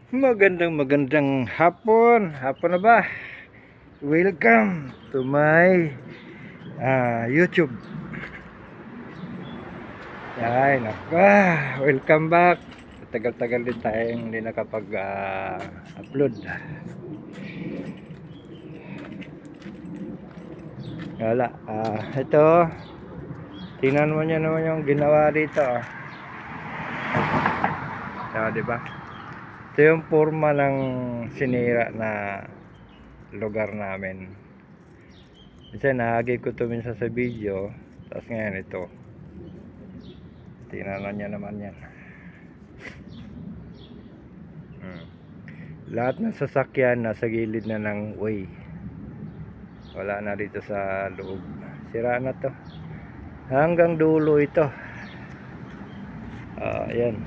Magandang hapon. Hapon na ba? Welcome to my YouTube. Ay, naka. Welcome back. Tagal-tagal din tayong hindi nakapag-upload. Wala. Ito. Tingnan mo niya naman yung ginawa dito. Diba? Ito yung forma ng sinira na lugar namin. Kasi nahagip ko ito minsan sa video. Tapos ngayon ito. Tingnan niya naman yan. Lahat ng sasakyan nasa gilid na ng way. Wala na dito sa loob. Sira na to. Hanggang dulo ito. Ayan.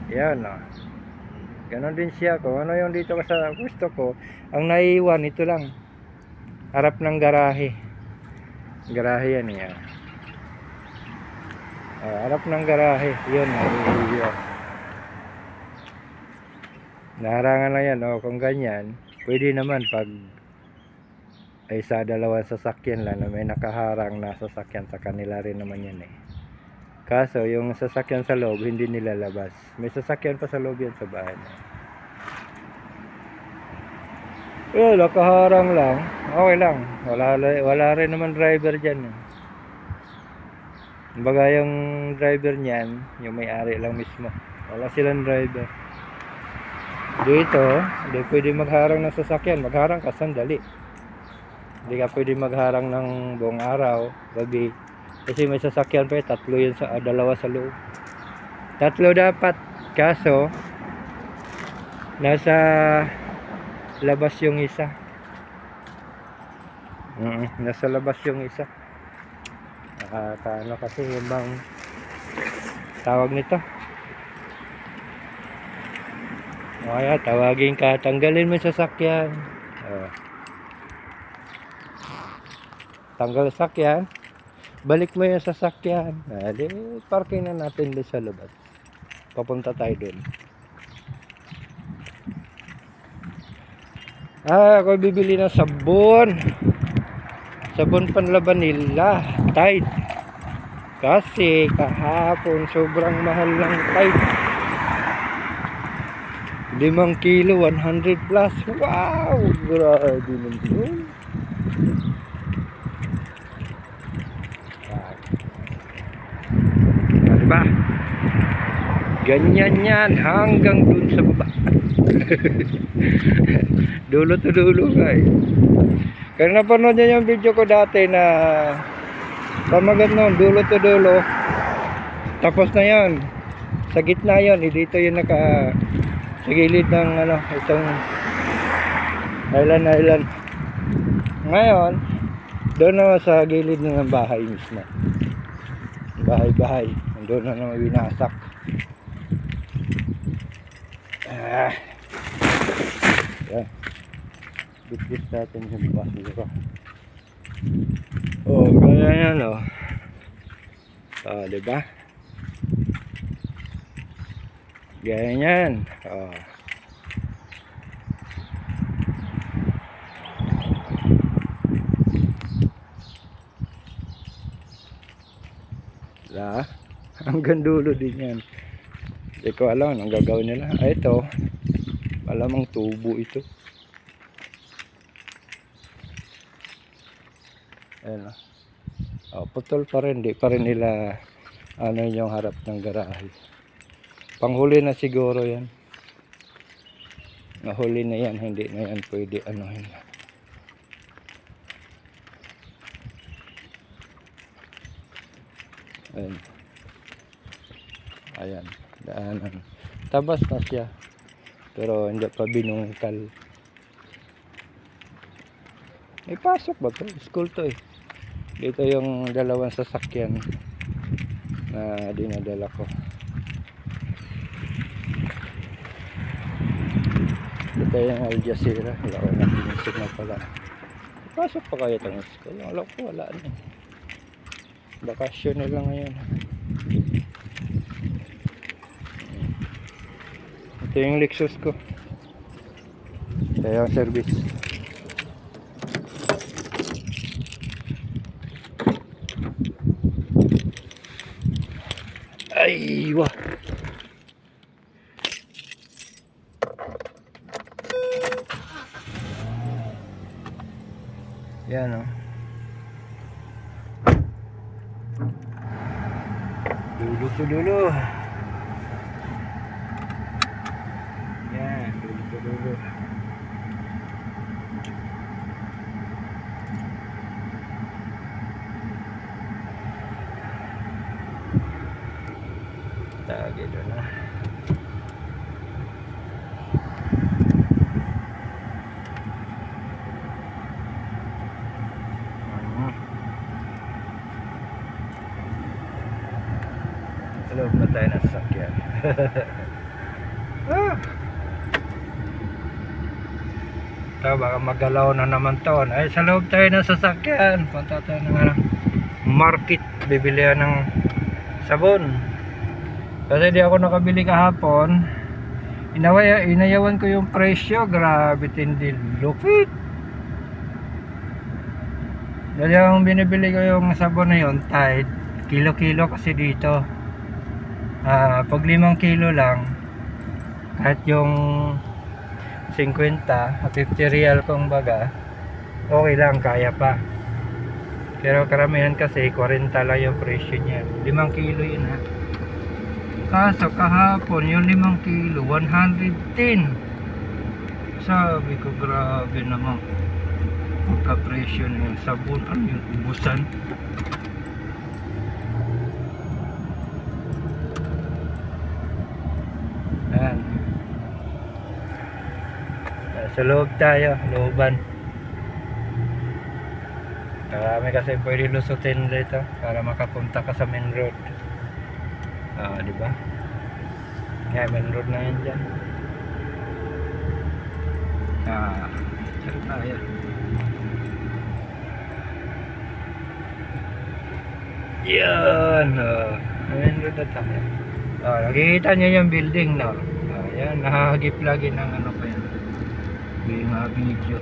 Yan. Ganon din siya. Kung ano yung dito sa gusto ko. Ang naiiwan ito lang. Harap ng garahe. Garahe yan yan. Harap ng garahe. Yun. Naiiwan. Naharangan lang yan. Kung ganyan. Pwede naman pag ay sa dalawang sasakyan lang na may nakaharang na sasakyan sa kanila rin naman yan Kaso yung sasakyan sa loob hindi nilalabas. May sasakyan pa sa loob yan sa bahay nakaharang lang. Okay lang. Wala rin naman driver dyan Kumbaga yung driver niyan yung may-ari lang mismo. Wala silang driver. Dito hindi pwede magharang ng sasakyan. Magharang ka sandali. Hindi ka pwede magharang ng buong araw, gabi. Kasi may sasakyan pa tatlo yun dalawa sa loob. Tatlo dapat. Kaso nasa labas yung isa. Nasa labas yung isa. Nakakaano kasi yung bang tawag nito. Kaya tawagin ka, tanggalin mo yung sasakyan. Tanggal sasakyan, balik mo yung sasakyan. Di parking na natin doon sa labas. Papunta tayo doon. Ako bibili ng sabon. Sabon panlaban nila, Tide. Kasi kahapon sobrang mahal ng Tide. 5 kilo, 100 plus. Wow! Grabe naman. Diba? Ganyan yan hanggang dun sa baba. Dulo to dulo guys. Kaya napanood niya yung video ko dati na pamagat noon, dulo to dulo. Tapos na yan. Sa gitna yun, dito yung sa gilid ng itong island. Ngayon, doon na sa gilid ng bahay mismo. Bahay. Doon na naman winasak. Yan. Bit natin yung basura. Kaya yan diba? Ganyan. Hanggang dulo din yan. Hindi ko alam ang gagawin nila. Ito malamang tubo ito. Ayan putol pa rin. Di pa rin nila yung harap ng garahe. Panghuli na siguro yan. Nahuli na yan. Hindi na yan pwede anuhin. Ayan, daanan. Tabas na siya. Pero hindi pa binungkal. May pasok ba to? School to Dito yung dalawang sasakyan na dinadala ko. Dito yung Al Jazeera. Wala ko na pinisip na pala. Pasok pa kayo itong school? Wala ko, wala na. Bakasyon nila ngayon. Ito yung Lexus ko. Kaya yung service. Ay, wah. Yan, oh. Dulo to dulo. Yan, dulo to dulo. Tagi doon na. Loob na tayo ng sasakyan. Ito, baka magalaw na naman to. Ay, sa loob tayo ng sasakyan. Punta tayo ng market. Bibilihan ng sabon. Kasi di ako nakabili kahapon. Inayawan ko yung presyo. Grabe, tindi. Lupit. Dahil yung binibili ko yung sabon na yun, Tide. Kilo-kilo kasi dito. Pag 5 kilo lang, kahit yung 50 real kung baga, okay lang, kaya pa. Pero karamihan kasi 40 lang yung presyo niya. 5 kilo yun, ha. Kaso kahapon yung 5 kilo 110. Sabi ko, grabe naman pagka-presyo na yung sabon. Ano yung ubusan? Ayan. Sa loob tayo, looban. Marami kasi pwede lusutin dito para makapunta ka sa main road. Di ba? Kaya main road na yan dyan. Saan tayo? Yan. Main road na tayo. Nakikita nyo yung building, no? Yan, nakahagip lagi ng ano pa yan. Yung mga video.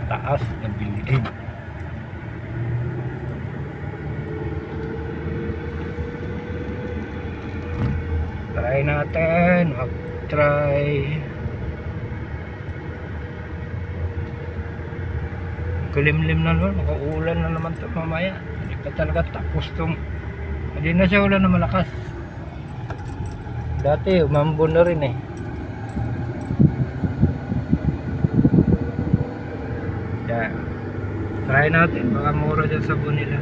Taas ng building. Try natin. Mag-try. Kulimlim na naman. Makaulan na naman ito mamaya. Hindi pa talaga tapos itong. Hindi na siya ulan na malakas. Dati umambon na rin eh. Yan. Try natin. Baka mura dyan sabon nila.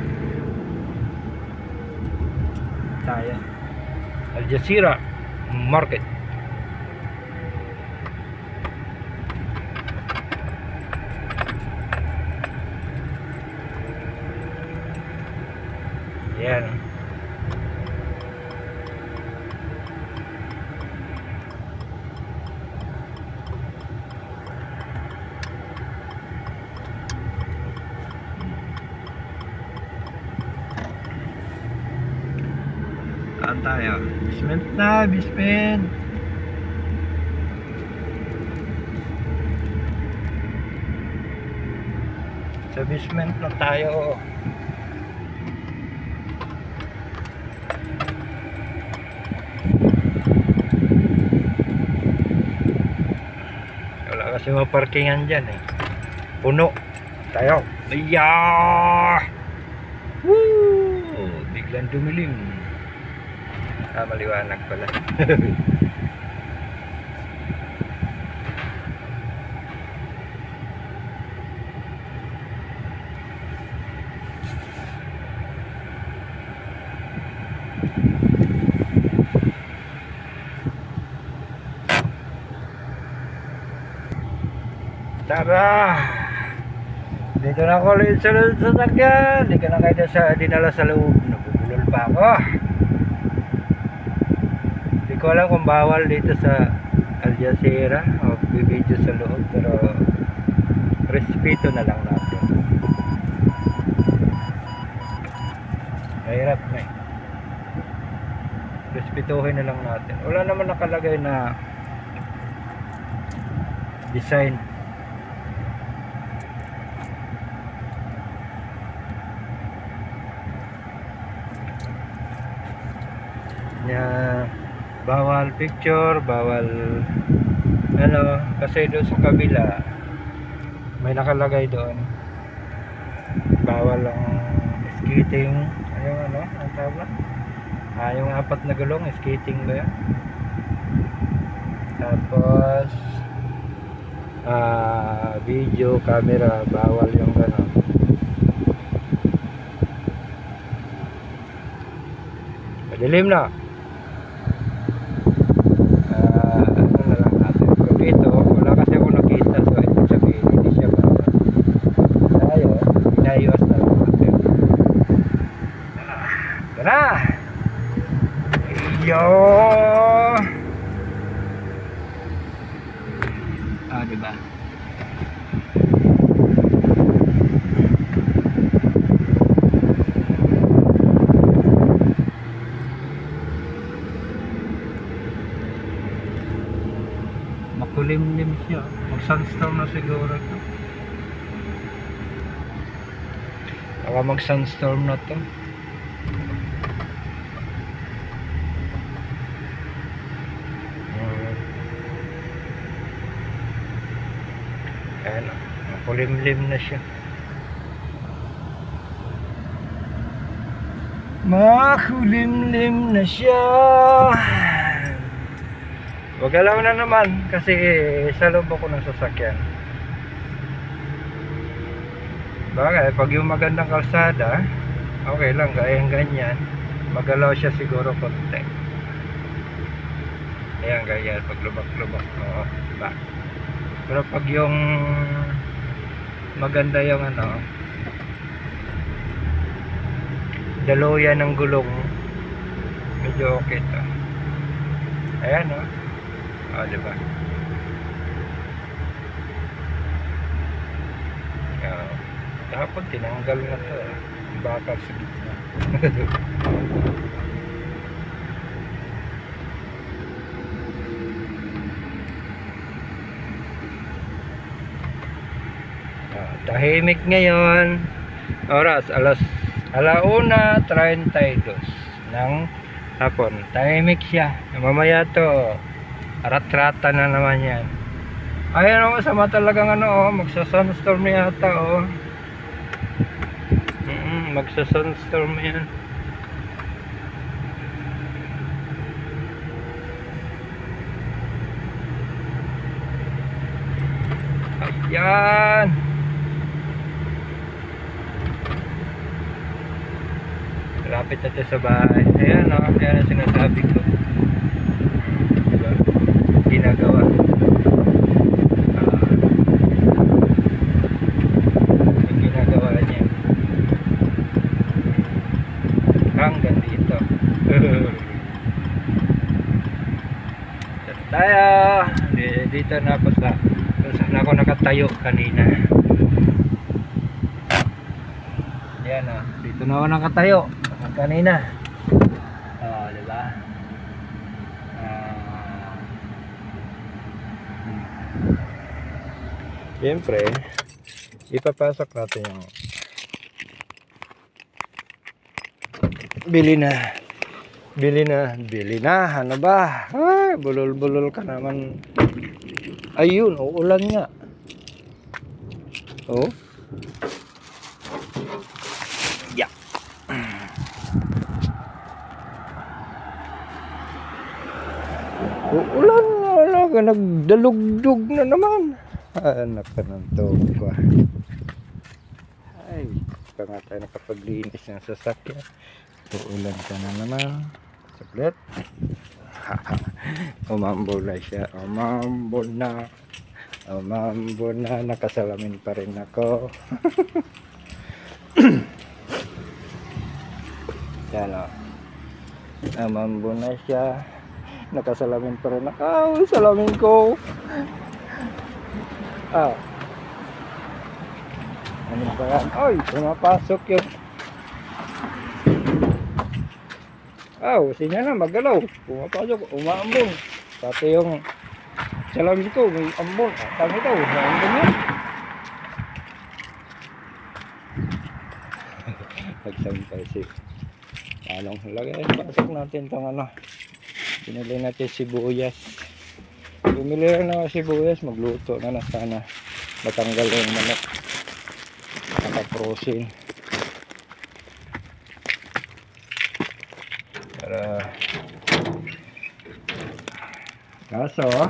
Tayo. Al Jazeera Market. Yan. Saan tayo? Basement na, basement. Sa basement na tayo. Wala kasi mga parkingan dyan eh. Puno. Tayo. Ayah! Woo! Biglang dumilim. Maliwanag pala. Tara! Dito na ako ulit sa sasakyan. Hindi ka na kayo dinala sa loob. Nabubulol pa ako. Hindi ko alam kung bawal dito sa Al Jazeera o bibidyo sa loob, pero respeto na lang natin. Mahirap na eh. Respetuhin na lang natin. Wala naman nakalagay na design. Na bawal picture, bawal ano, kasi doon sa kabila may nakalagay doon bawal ang skating, yung ano, ang tawag na? Yung 4 na gulong, skating ba yan? Tapos video, camera, bawal yung gano'n. Madilim na. Ano na lang natin. Kung ito, wala kasi ako nakita, so ito sabihin, hindi siya bawal. Tayo, inayos na lang natin. Tara! Yo! Diba? Makulimlim siya. Mag-sunstorm na siguro ito. Baka mag-sunstorm na to. Ayan, makulimlim na siya. Makulimlim na siya. Wagalaw na naman kasi sa loob ako ng sasakyan. Bagay, pag yung magandang kalsada, okay lang, gayang ganyan. Magalaw siya siguro konti. Ayan, ganyan, pag lubak-lubak. Oo, diba? Pero pag yung maganda yung ano, daluyan ng gulong, medyo okay to. Ayan, o. Diba? Dapat tinanggal na to. Ang bakal sa gitna. Tahimik ngayon. Oras, alauna 32 ng hapon. Tahimik siya. Mamaya to, arat-rata na naman yan. Ayan o, sama talagang ano o, magsa-sunstorm yata o. Magsa-sunstorm yan. Ayan. Lapit natin sa bahay. Ayan o, ayan ang sinasabi ko. Diba? Ginagawa. Yung ginagawa niya. Hanggang dito. Tayo. Dito na ako sa kung saan ako nakatayo kanina. Ayan o, dito na ako nakatayo kanina. Diba? Siyempre, ipapasok natin yung bili na, ano ba? Ay, bulol ka naman. Ayun, uulan nga. Oh. Yeah. Uulan nga, nagdalugdog na naman. Anak ka ng toko. Ay, pa nga tayo nakapaglinis ng sasakyan. Uulan ka na naman. Saglit. Umambol na siya. Umambol na. Nakasalamin pa rin ako. Yan o. Umambol na siya. Nakasalamin pa rin ako. Salamin ko. Ano ba yan? Ay, pumapasok yun. Sinya na, magalaw. Pumapasok, umaambon. Pati yung salamin ko, may ambon. Tama ito, may ambon yan. Nagsampay si anong lagay. Pasok natin itong ano. Pinili natin sibuyas. Bumili rin na sibuyas, magluto na sana. Matanggal yung manok. Naka-frozen. Para kaso